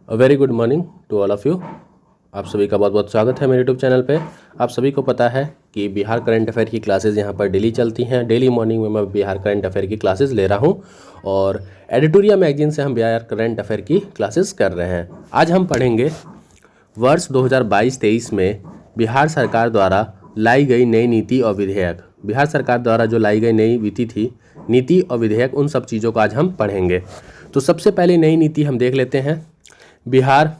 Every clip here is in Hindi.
Very good morning to all of you. आप सभी का बहुत बहुत स्वागत है मेरे यूट्यूब चैनल पे। आप सभी को पता है कि बिहार करंट अफेयर की क्लासेस यहाँ पर डेली चलती हैं। डेली मॉर्निंग में मैं बिहार करंट अफेयर की क्लासेस ले रहा हूँ और एडिटोरियल मैगजीन से हम बिहार करंट अफेयर की क्लासेस कर रहे हैं। आज हम पढ़ेंगे वर्ष 2022-23 में बिहार सरकार द्वारा लाई गई नई नीति और विधेयक। बिहार सरकार द्वारा जो लाई गई नई नीति और विधेयक, उन सब चीज़ों को आज हम पढ़ेंगे। तो सबसे पहले नई नीति हम देख लेते हैं। बिहार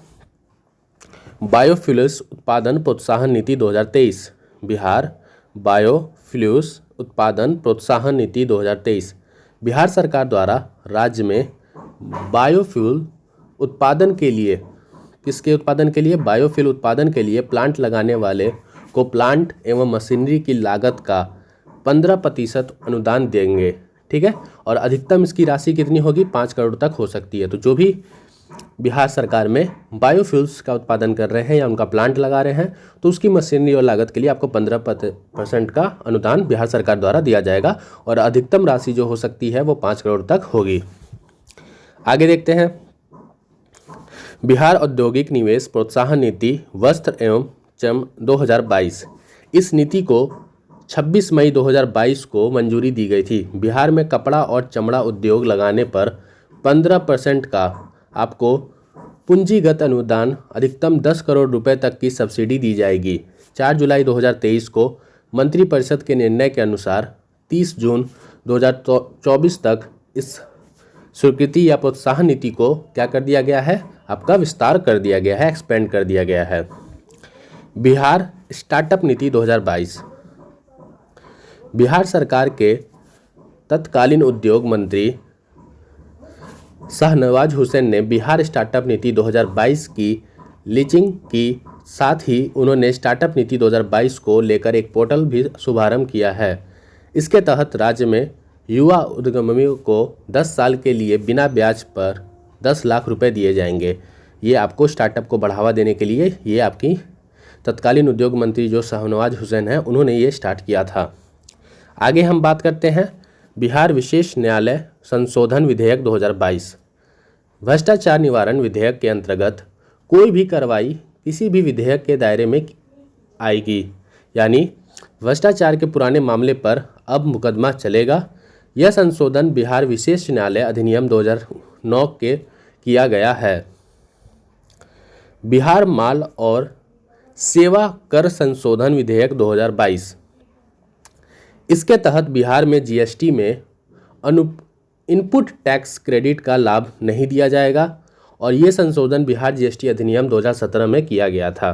बायोफ्यूल्स उत्पादन प्रोत्साहन नीति 2023। बिहार बायोफ्यूल्स उत्पादन प्रोत्साहन नीति 2023। बिहार सरकार द्वारा राज्य में बायोफ्यूल उत्पादन के लिए, किसके उत्पादन के लिए? बायोफ्यूल उत्पादन के लिए प्लांट लगाने वाले को प्लांट एवं मशीनरी की लागत का 15% अनुदान देंगे। ठीक है, और अधिकतम इसकी राशि कितनी होगी? 5 करोड़ तक हो सकती है। तो जो भी बिहार सरकार में बायोफ्यूल्स का उत्पादन कर रहे हैं या उनका प्लांट लगा रहे हैं, तो उसकी मशीनरी और लागत के लिए आपको 15% का अनुदान बिहार सरकार द्वारा दिया जाएगा और अधिकतम राशि जो हो सकती है वो 5 करोड़ तक होगी। आगे देखते हैं। बिहार औद्योगिक निवेश प्रोत्साहन नीति वस्त्र एवं चम 2022। इस नीति को 26 मई 2022 को मंजूरी दी गई थी। बिहार में कपड़ा और चमड़ा उद्योग लगाने पर 15% का आपको पूंजीगत अनुदान, अधिकतम 10 करोड़ रुपए तक की सब्सिडी दी जाएगी। 4 जुलाई 2023 को मंत्रिपरिषद के निर्णय के अनुसार 30 जून 2024 तक इस स्वीकृति या प्रोत्साहन नीति को क्या कर दिया गया है? आपका विस्तार कर दिया गया है, एक्सपेंड कर दिया गया है। बिहार स्टार्टअप नीति 2022। बिहार सरकार के तत्कालीन उद्योग मंत्री शाहनवाज हुसैन ने बिहार स्टार्टअप नीति 2022 की लॉन्चिंग की। साथ ही उन्होंने स्टार्टअप नीति 2022 को लेकर एक पोर्टल भी शुभारंभ किया है। इसके तहत राज्य में युवा उद्यमियों को 10 साल के लिए बिना ब्याज पर 10 लाख रुपए दिए जाएंगे। ये आपको स्टार्टअप को बढ़ावा देने के लिए, ये आपकी तत्कालीन उद्योग मंत्री जो शाहनवाज हुसैन हैं, उन्होंने ये स्टार्ट किया था। आगे हम बात करते हैं बिहार विशेष न्यायालय संशोधन विधेयक 2022। भ्रष्टाचार निवारण विधेयक के अंतर्गत कोई भी कार्रवाई किसी भी विधेयक के दायरे में आएगी, यानी भ्रष्टाचार के पुराने मामले पर अब मुकदमा चलेगा। यह संशोधन बिहार विशेष न्यायालय अधिनियम 2009 के किया गया है। बिहार माल और सेवा कर संशोधन विधेयक 2022। इसके तहत बिहार में जीएसटी में इनपुट टैक्स क्रेडिट का लाभ नहीं दिया जाएगा और ये संशोधन बिहार जीएसटी अधिनियम 2017 में किया गया था।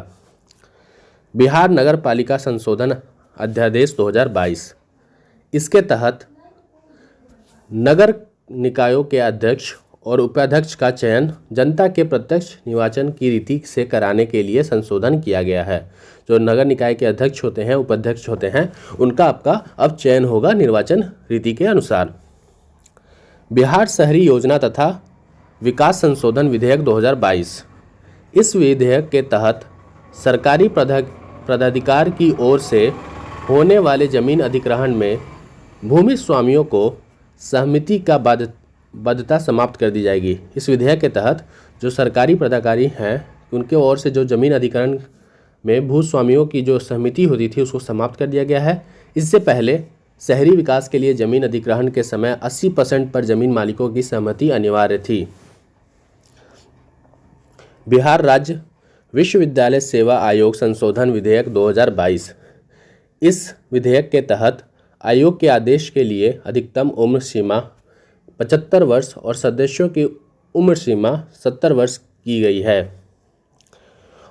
बिहार नगर पालिका संशोधन अध्यादेश 2022। इसके तहत नगर निकायों के अध्यक्ष और उपाध्यक्ष का चयन जनता के प्रत्यक्ष निर्वाचन की रीति से कराने के लिए संशोधन किया गया है। जो नगर निकाय के अध्यक्ष होते हैं, उपाध्यक्ष होते हैं, उनका आपका अब चयन होगा निर्वाचन रीति के अनुसार। बिहार शहरी योजना तथा विकास संशोधन विधेयक 2022। इस विधेयक के तहत सरकारी पदाधिकार की ओर से होने वाले जमीन अधिग्रहण में भूमि स्वामियों को सहमति का बाध्यता समाप्त कर दी जाएगी। इस विधेयक के तहत जो सरकारी पदाधिकारी हैं, उनके ओर से जो जमीन अधिग्रहण में भूस्वामियों की जो सहमति होती थी, उसको समाप्त कर दिया गया है। इससे पहले शहरी विकास के लिए जमीन अधिग्रहण के समय 80% पर जमीन मालिकों की सहमति अनिवार्य थी। बिहार राज्य विश्वविद्यालय सेवा आयोग संशोधन विधेयक 2022। इस विधेयक के तहत आयोग के आदेश के लिए अधिकतम उम्र सीमा 75 वर्ष और सदस्यों की उम्र सीमा 70 वर्ष की गई है।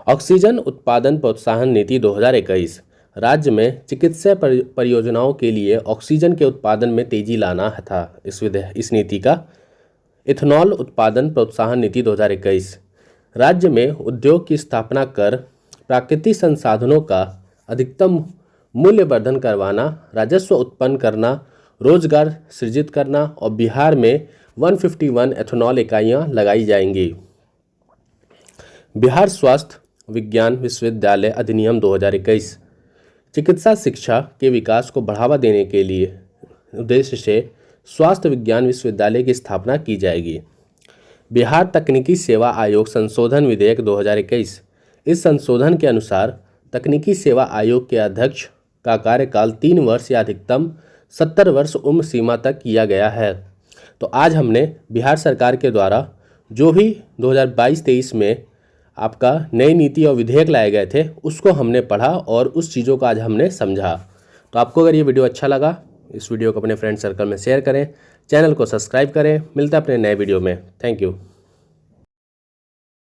ऑक्सीजन उत्पादन प्रोत्साहन नीति 2021। राज्य में चिकित्सा परियोजनाओं के लिए ऑक्सीजन के उत्पादन में तेजी लाना था इस नीति का। इथेनॉल उत्पादन प्रोत्साहन नीति 2021। राज्य में उद्योग की स्थापना कर प्राकृतिक संसाधनों का अधिकतम मूल्यवर्धन करवाना, राजस्व उत्पन्न करना, रोजगार सृजित करना और बिहार में 151 एथेनॉल इकाइयाँ लगाई जाएंगी। बिहार स्वास्थ्य विज्ञान विश्वविद्यालय अधिनियम 2021। चिकित्सा शिक्षा के विकास को बढ़ावा देने के लिए उद्देश्य से स्वास्थ्य विज्ञान विश्वविद्यालय की स्थापना की जाएगी। बिहार तकनीकी सेवा आयोग संशोधन विधेयक 2021। इस संशोधन के अनुसार तकनीकी सेवा आयोग के अध्यक्ष का कार्यकाल 3 वर्ष या अधिकतम 70 वर्ष उम्र सीमा तक किया गया है। तो आज हमने बिहार सरकार के द्वारा जो भी 2022-23 में आपका नई नीति और विधेयक लाए गए थे उसको हमने पढ़ा और उस चीज़ों को आज हमने समझा। तो आपको अगर ये वीडियो अच्छा लगा, इस वीडियो को अपने फ्रेंड सर्कल में शेयर करें, चैनल को सब्सक्राइब करें। मिलता है अपने नए वीडियो में। Thank you.